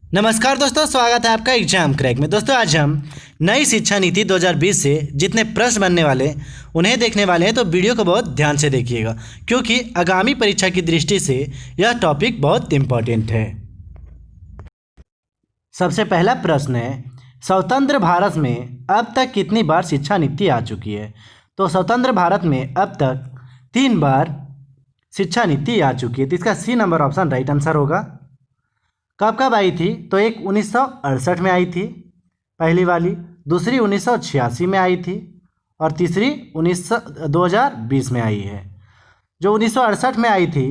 नमस्कार दोस्तों, स्वागत है आपका एग्जाम क्रैक में। दोस्तों आज हम नई शिक्षा नीति 2020 से जितने प्रश्न बनने वाले उन्हें देखने वाले हैं, तो वीडियो को बहुत ध्यान से देखिएगा क्योंकि आगामी परीक्षा की दृष्टि से यह टॉपिक बहुत इम्पोर्टेंट है। सबसे पहला प्रश्न है, स्वतंत्र भारत में अब तक कितनी बार शिक्षा नीति आ चुकी है? तो स्वतंत्र भारत में अब तक 3 बार शिक्षा नीति आ चुकी है। तो इसका C number option right answer होगा। कब कब आई थी? तो एक 1968 में आई थी पहली वाली, दूसरी 1986 में आई थी और तीसरी 2020 में आई है। जो 1968 में आई थी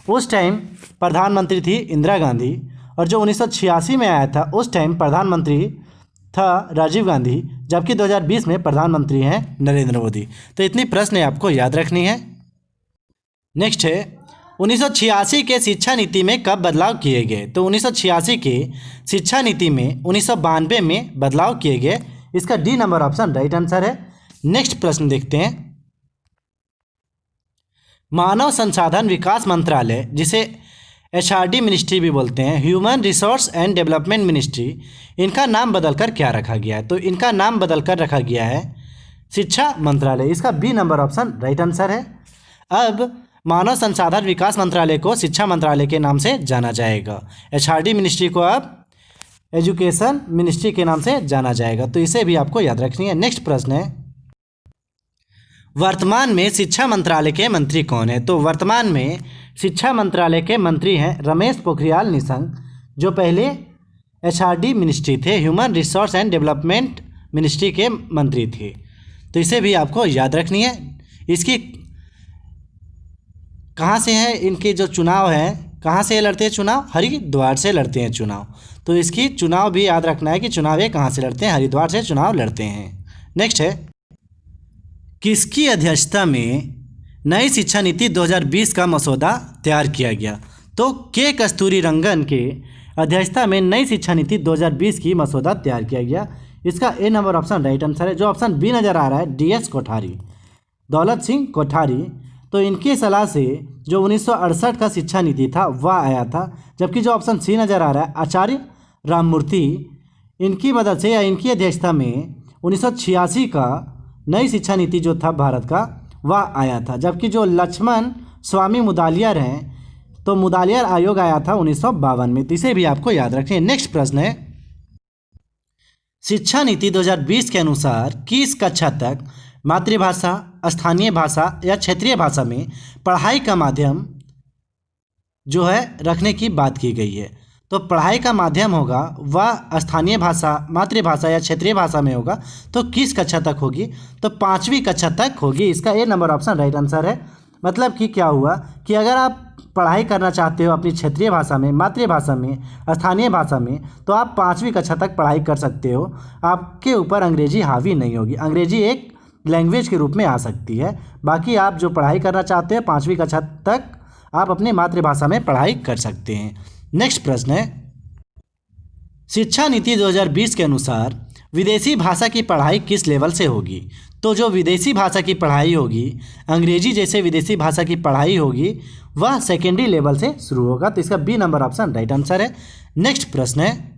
उस टाइम प्रधानमंत्री थी इंदिरा गांधी, और जो 1986 में आया था उस टाइम प्रधानमंत्री था राजीव गांधी, जबकि 2020 में प्रधानमंत्री हैं नरेंद्र मोदी। तो इतनी प्रश्न आपको याद रखनी है। नेक्स्ट है, 1986 के शिक्षा नीति में कब बदलाव किए गए? तो 1986 के शिक्षा नीति में 1992 में बदलाव किए गए। इसका D number option right answer है। नेक्स्ट प्रश्न देखते हैं, मानव संसाधन विकास मंत्रालय, जिसे एचआरडी मिनिस्ट्री भी बोलते हैं, human resource and development ministry, इनका नाम बदलकर क्या रखा गया है? तो इनका नाम बदलकर रखा गया है शिक्षा मंत्रालय। इसका B number option right answer है। अब मानव संसाधन विकास मंत्रालय को शिक्षा मंत्रालय के नाम से जाना जाएगा। एचआरडी मिनिस्ट्री को अब एजुकेशन मिनिस्ट्री के नाम से जाना जाएगा। तो इसे भी आपको याद रखनी है। नेक्स्ट प्रश्न है, वर्तमान में शिक्षा मंत्रालय के मंत्री कौन है? तो वर्तमान में शिक्षा मंत्रालय के मंत्री हैं रमेश पोखरियाल निशंक, जो पहले एचआरडी मिनिस्ट्री थे, human resource and development ministry के मंत्री थे। तो इसे भी आपको याद रखनी है। इसकी कहाँ से है, इनके जो चुनाव है कहाँ से लड़ते हैं चुनाव? हरिद्वार से लड़ते हैं चुनाव। तो इसकी चुनाव भी याद रखना है कि चुनाव ये कहाँ से लड़ते हैं? हरिद्वार से चुनाव लड़ते हैं। नेक्स्ट है, किसकी अध्यक्षता में नई शिक्षा नीति 2020 का मसौदा तैयार किया गया? तो के कस्तूरीरंगन के अध्यक्षता में नई शिक्षा नीति 2020 की मसौदा तैयार किया गया। इसका ए नंबर ऑप्शन राइट आंसर है। जो ऑप्शन बी नज़र आ रहा है, DS कोठारी, दौलत सिंह कोठारी, तो इनकी सलाह से जो 1968 का शिक्षा नीति था वह आया था। जबकि जो ऑप्शन सी नज़र आ रहा है, आचार्य राममूर्ति, इनकी मदद से या इनकी अध्यक्षता में 1986 का नई शिक्षा नीति जो था भारत का वह आया था। जबकि जो लक्ष्मण स्वामी मुदालियर हैं, तो मुदालियर आयोग आया था 1952 में। तो इसे भी आपको याद रखना है। नेक्स्ट प्रश्न है, शिक्षा नीति 2020 के अनुसार किस कक्षा तक मातृभाषा, स्थानीय भाषा या क्षेत्रीय भाषा में पढ़ाई का माध्यम जो है रखने की बात की गई है? तो पढ़ाई का माध्यम होगा वह स्थानीय भाषा, मातृभाषा या क्षेत्रीय भाषा में होगा। तो किस कक्षा तक होगी? तो 5वीं कक्षा तक होगी। इसका ए नंबर ऑप्शन राइट आंसर है। मतलब कि क्या हुआ कि अगर आप पढ़ाई करना चाहते हो अपनी क्षेत्रीय भाषा में, मातृभाषा में, स्थानीय भाषा में, तो आप 5वीं कक्षा तक पढ़ाई कर सकते हो। आपके ऊपर अंग्रेजी हावी नहीं होगी। अंग्रेजी एक लैंग्वेज के रूप में आ सकती है। बाकी आप जो पढ़ाई करना चाहते हैं 5वीं कक्षा तक आप अपनी मातृभाषा में पढ़ाई कर सकते हैं। नेक्स्ट प्रश्न है, शिक्षा नीति 2020 के अनुसार विदेशी भाषा की पढ़ाई किस लेवल से होगी? तो जो विदेशी भाषा की पढ़ाई होगी, अंग्रेजी जैसे विदेशी भाषा की पढ़ाई होगी, वह सेकेंडरी लेवल से शुरू होगा। तो इसका B number option right answer है। नेक्स्ट प्रश्न है,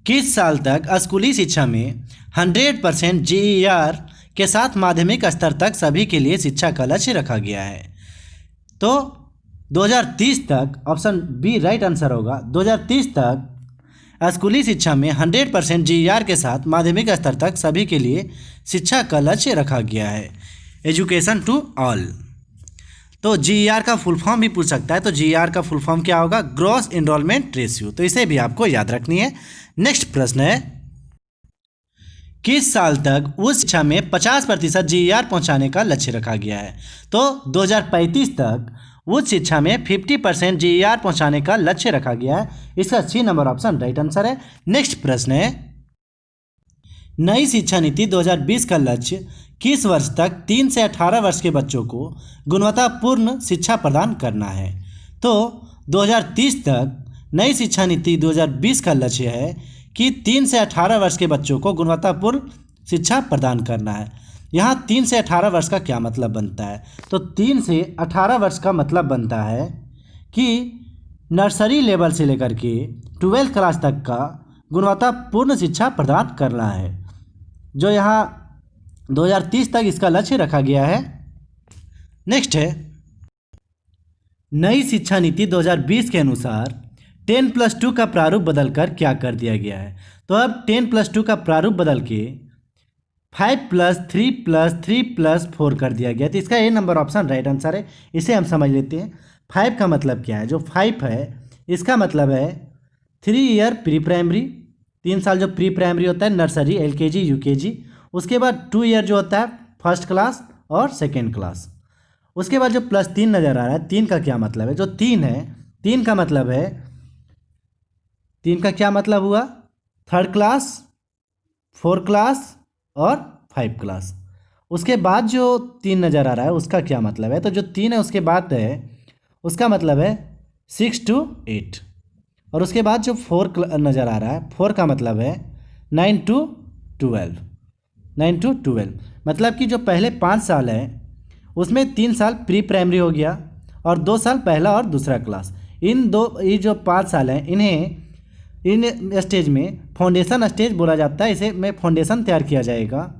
किस साल तक स्कूली शिक्षा में 100% GER के साथ माध्यमिक स्तर तक सभी के लिए शिक्षा का लक्ष्य रखा गया है? तो 2030 तक, ऑप्शन बी राइट आंसर होगा। 2030 तक स्कूली शिक्षा में 100% GER के साथ माध्यमिक स्तर तक सभी के लिए शिक्षा का लक्ष्य रखा गया है, एजुकेशन टू ऑल। तो GER का फुल फॉर्म भी पूछ सकता है। तो GER का फुल फॉर्म क्या होगा? Gross enrolment ratio. तो इसे भी आपको याद रखनी है। नेक्स्ट प्रश्न है, किस साल तक उच्च शिक्षा में 50% GER पहुंचाने का लक्ष्य रखा गया है? तो 2035 तक उच्च शिक्षा में 50% GER पहुंचाने का लक्ष्य रखा गया है। इसका C number option right answer है। नेक्स्ट प्रश्न है, नई शिक्षा नीति 2020 का लक्ष्य किस वर्ष तक 3 से 18 वर्ष के बच्चों को गुणवत्तापूर्ण शिक्षा प्रदान करना है? तो 2030 तक नई शिक्षा नीति 2020 का लक्ष्य है कि 3 से 18 वर्ष के बच्चों को गुणवत्तापूर्ण शिक्षा प्रदान करना है। यहाँ 3 से 18 वर्ष का क्या मतलब बनता है? तो 3 से 18 वर्ष का मतलब बनता है कि नर्सरी लेवल से लेकर के 12th क्लास तक का गुणवत्तापूर्ण शिक्षा प्रदान करना है, जो यहाँ 2030 तक इसका लक्ष्य रखा गया है। नेक्स्ट है नई शिक्षा नीति 2020 के अनुसार 10+2 का प्रारूप बदलकर क्या कर दिया गया है। तो अब 10+2 का प्रारूप बदल के 5+3+3+4 कर दिया गया। तो इसका ए नंबर ऑप्शन राइट आंसर है। इसे हम समझ लेते हैं। 5 का मतलब क्या है। जो 5 है इसका मतलब है 3 ईयर प्री प्राइमरी, 3 साल जो प्री प्राइमरी होता है, नर्सरी, LKG, UKG। उसके बाद 2 ईयर जो होता है फर्स्ट क्लास और सेकेंड क्लास। उसके बाद जो +3 नज़र आ रहा है, 3 का क्या मतलब है। जो 3 है, 3 का मतलब है, 3 का क्या मतलब हुआ, 3rd क्लास, 4th क्लास और 5th क्लास। उसके बाद जो 3 नज़र आ रहा है उसका क्या मतलब है। तो जो 3 है उसके बाद है उसका मतलब है 6 to 8। और उसके बाद जो 4 नज़र आ रहा है, 4 का मतलब है 9 to 12, 9 to 12। मतलब कि जो पहले 5 साल है उसमें 3 साल प्री प्राइमरी हो गया और 2 साल पहला और दूसरा क्लास। ये जो 5 साल हैं इन्हें इन स्टेज में फाउंडेशन स्टेज बोला जाता है। इसे में फाउंडेशन तैयार किया जाएगा।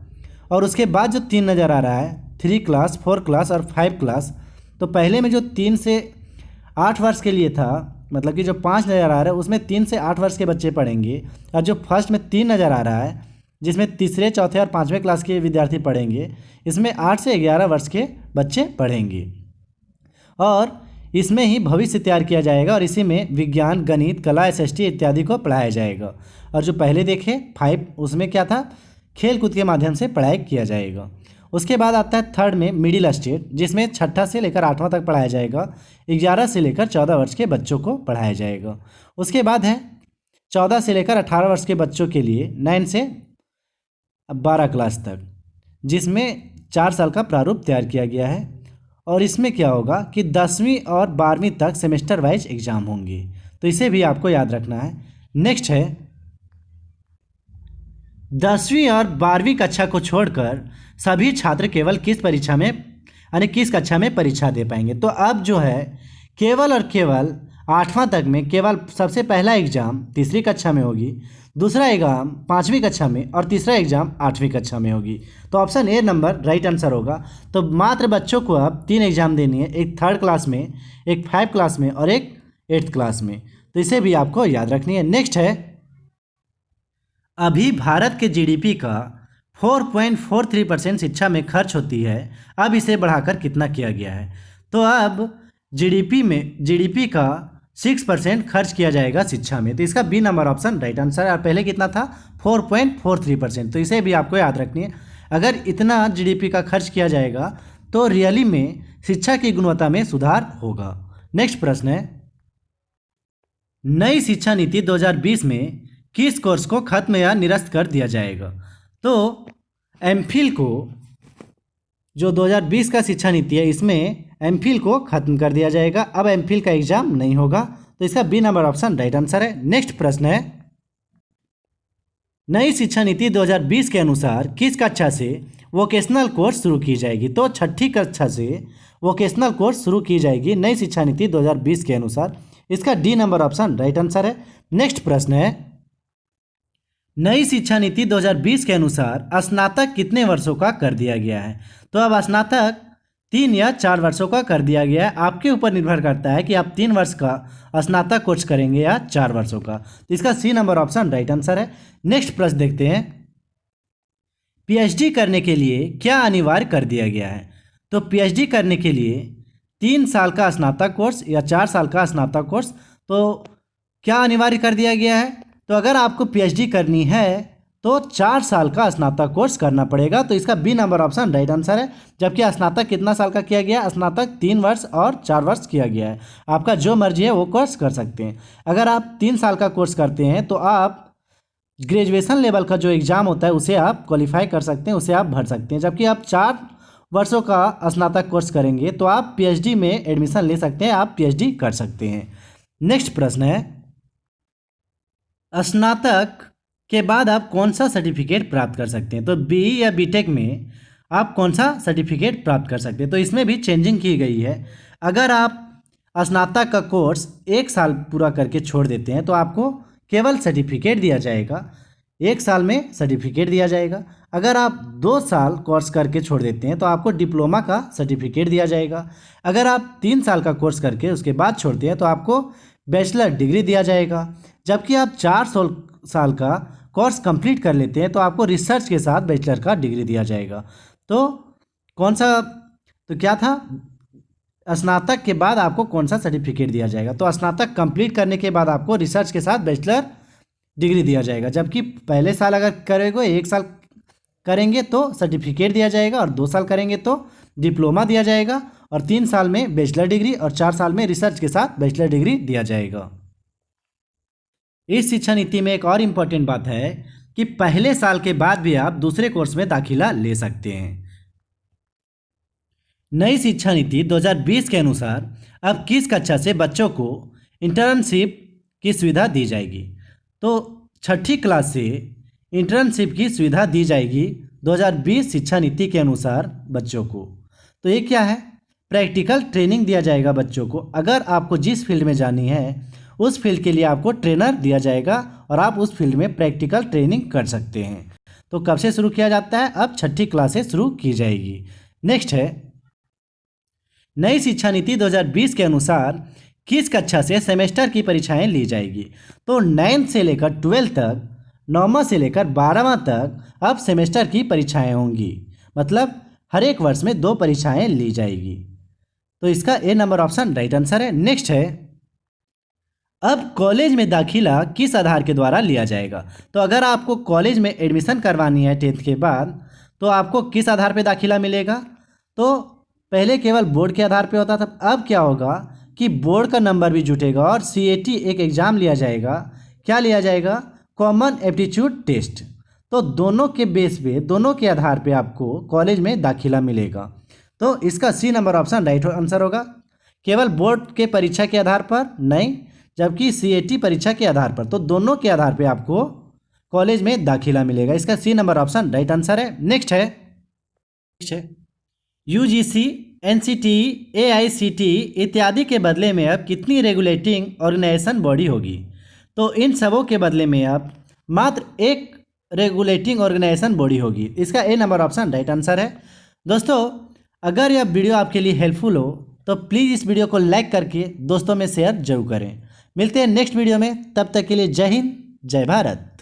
और उसके बाद जो 3 नज़र आ रहा है, 3 क्लास, 4 क्लास और 5 क्लास। तो पहले में जो 3 से 8 वर्ष के लिए था, मतलब कि जो 5 नज़र आ रहा है उसमें 3 से 8 वर्ष के बच्चे पढ़ेंगे। और जो फर्स्ट में 3 नज़र आ रहा है जिसमें तीसरे, चौथे और 5वें क्लास के विद्यार्थी पढ़ेंगे, इसमें 8 से 11 वर्ष के बच्चे पढ़ेंगे। और इसमें ही भविष्य तैयार किया जाएगा और इसी में विज्ञान, गणित, कला, SST इत्यादि को पढ़ाया जाएगा। और जो पहले देखे 5, उसमें क्या था, खेल कूद के माध्यम से पढ़ाई किया जाएगा। उसके बाद आता है 3rd में मिडिल स्टेट, जिसमें 6ठा से लेकर 8वां तक पढ़ाया जाएगा। 11 से लेकर 14 वर्ष के बच्चों को पढ़ाया जाएगा। उसके बाद है 14 से लेकर 18 वर्ष के बच्चों के लिए 9 से 12 क्लास तक, जिसमें 4 साल का प्रारूप तैयार किया गया है। और इसमें क्या होगा कि 10वीं और 12वीं तक सेमेस्टर वाइज एग्जाम होंगे। तो इसे भी आपको याद रखना है। नेक्स्ट है 10वीं और 12वीं कक्षा को छोड़कर सभी छात्र केवल किस परीक्षा में, यानी किस कक्षा में परीक्षा दे पाएंगे। तो अब जो है केवल और केवल 8वां तक में केवल सबसे पहला एग्ज़ाम 3री कक्षा में होगी, दूसरा एग्जाम 5वीं कक्षा में और तीसरा एग्जाम 8वीं कक्षा में होगी। तो option A number right answer होगा। तो मात्र बच्चों को अब 3 एग्जाम देनी है, एक 3rd क्लास में, एक 5 क्लास में और एक 8th क्लास में। तो इसे भी आपको याद रखनी है। नेक्स्ट है अभी भारत के GDP का 4.43% शिक्षा में खर्च होती है। अब इसे बढ़ाकर कितना किया गया है। तो अब GDP का 6% खर्च किया जाएगा शिक्षा में। तो इसका B number option right answer है। और पहले कितना था 4.43%। तो इसे भी आपको याद रखनी है। अगर इतना GDP का खर्च किया जाएगा तो रियली में शिक्षा की गुणवत्ता में सुधार होगा। नेक्स्ट प्रश्न है नई शिक्षा नीति 2020 में किस कोर्स को खत्म या निरस्त कर दिया जाएगा। तो MPhil को, जो 2020 का शिक्षा नीति है, इसमें MPhil को खत्म कर दिया जाएगा। अब MPhil का एग्जाम नहीं होगा। तो इसका B number option right answer है। नेक्स्ट प्रश्न है नई शिक्षा नीति 2020 के अनुसार किस कक्षा से वोकेशनल कोर्स शुरू की जाएगी। तो 6ठी कक्षा से वोकेशनल कोर्स शुरू की जाएगी नई शिक्षा नीति 2020 के अनुसार। इसका D number option right answer है। नेक्स्ट प्रश्न है नई शिक्षा नीति 2020 के अनुसार स्नातक कितने वर्षों का कर दिया गया है। तो अब स्नातक 3 या 4 वर्षों का कर दिया गया है। आपके ऊपर निर्भर करता है कि आप 3 वर्ष का स्नातक कोर्स करेंगे या 4 वर्षों का। तो इसका C number option right answer है। नेक्स्ट प्रश्न देखते हैं PhD करने के लिए क्या अनिवार्य कर दिया गया है। तो PhD करने के लिए 3 साल का स्नातक कोर्स या 4 साल का स्नातक कोर्स तो क्या अनिवार्य कर दिया गया है। तो अगर आपको PhD करनी है तो 4 साल का स्नातक कोर्स करना पड़ेगा। तो इसका B number option right answer है। जबकि स्नातक कितना साल का किया गया, स्नातक 3 वर्ष और 4 वर्ष किया गया है। आपका जो मर्जी है वो कोर्स कर सकते हैं। अगर आप 3 साल का कोर्स करते हैं तो आप ग्रेजुएशन लेवल का जो एग्ज़ाम होता है उसे आप क्वालिफाई कर सकते हैं, उसे आप भर सकते हैं। जबकि आप 4 वर्षों का स्नातक कोर्स करेंगे तो आप PhD में एडमिशन ले सकते हैं, आप PhD कर सकते हैं। नेक्स्ट प्रश्न है स्नातक के बाद आप कौन सा सर्टिफिकेट प्राप्त कर सकते हैं। तो BE या BTech में आप कौन सा सर्टिफिकेट प्राप्त कर सकते हैं। तो इसमें भी चेंजिंग की गई है। अगर आप स्नातक का कोर्स 1 साल पूरा करके छोड़ देते हैं तो आपको केवल सर्टिफिकेट दिया जाएगा, 1 साल में सर्टिफिकेट दिया जाएगा। अगर आप 2 साल कोर्स करके छोड़ देते हैं तो आपको डिप्लोमा का सर्टिफिकेट दिया जाएगा। अगर आप 3 साल का कोर्स करके उसके बाद छोड़ते हैं तो आपको बैचलर डिग्री दिया जाएगा। जबकि आप 4 साल का कोर्स कंप्लीट कर लेते हैं तो आपको रिसर्च के साथ बैचलर का डिग्री दिया जाएगा। तो कौन सा, तो क्या था, स्नातक के बाद आपको कौन सा सर्टिफिकेट दिया जाएगा? तो स्नातक कंप्लीट करने के बाद आपको रिसर्च के साथ बैचलर डिग्री दिया जाएगा। जबकि पहले साल अगर करेंगे 1 साल करेंगे तो सर्टिफिकेट दिया जाएगा, और 2 साल करेंगे तो डिप्लोमा दिया जाएगा, और 3 साल में बैचलर डिग्री, और 4 साल में रिसर्च के साथ बैचलर डिग्री दिया जाएगा। इस शिक्षा नीति में एक और इम्पोर्टेंट बात है कि पहले साल के बाद भी आप दूसरे कोर्स में दाखिला ले सकते हैं। नई शिक्षा नीति 2020 के अनुसार अब किस कक्षा से बच्चों को इंटर्नशिप की सुविधा दी जाएगी? तो 6ठी क्लास से इंटर्नशिप की सुविधा दी जाएगी 2020 शिक्षा नीति के अनुसार बच्चों को। तो ये क्या है? प्रैक्टिकल ट्रेनिंग दिया जाएगा बच्चों को। अगर आपको जिस फील्ड में जानी है उस फील्ड के लिए आपको ट्रेनर दिया जाएगा और आप उस फील्ड में प्रैक्टिकल ट्रेनिंग कर सकते हैं। तो कब से शुरू किया जाता है? अब 6ठी क्लास से शुरू की जाएगी। नेक्स्ट है, नई शिक्षा नीति 2020 के अनुसार किस कक्षा से सेमेस्टर की परीक्षाएं ली जाएगी? तो 9th से लेकर 12th तक, 9वां से लेकर 12वां तक अब सेमेस्टर की परीक्षाएं होंगी। मतलब हर एक वर्ष में 2 परीक्षाएं ली जाएगी। तो इसका ए नंबर ऑप्शन राइट आंसर है। नेक्स्ट है, अब कॉलेज में दाखिला किस आधार के द्वारा लिया जाएगा? तो अगर आपको कॉलेज में एडमिशन करवानी है 10th के बाद तो आपको किस आधार पे दाखिला मिलेगा? तो पहले केवल बोर्ड के आधार पे होता था, अब क्या होगा कि बोर्ड का नंबर भी जुटेगा और CAT एक एग्ज़ाम लिया जाएगा। क्या लिया जाएगा? Common aptitude test. तो दोनों के बेस पे, दोनों के आधार पे आपको कॉलेज में दाखिला मिलेगा। तो इसका C number option right answer होगा। केवल बोर्ड के परीक्षा के आधार पर नहीं, जबकि CAT परीक्षा के आधार पर। तो दोनों के आधार पे आपको कॉलेज में दाखिला मिलेगा। इसका C number option right answer है। नेक्स्ट है UGC, NCTE, AICTE इत्यादि के बदले में अब कितनी रेगुलेटिंग ऑर्गेनाइजेशन बॉडी होगी? तो इन सबों के बदले में अब मात्र एक रेगुलेटिंग ऑर्गेनाइजेशन बॉडी होगी। इसका ए नंबर ऑप्शन राइट आंसर है। दोस्तों, अगर यह वीडियो आपके लिए हेल्पफुल हो तो प्लीज़ इस वीडियो को लाइक करके दोस्तों में शेयर जरूर करें। मिलते हैं नेक्स्ट वीडियो में, तब तक के लिए जय हिंद, जय भारत।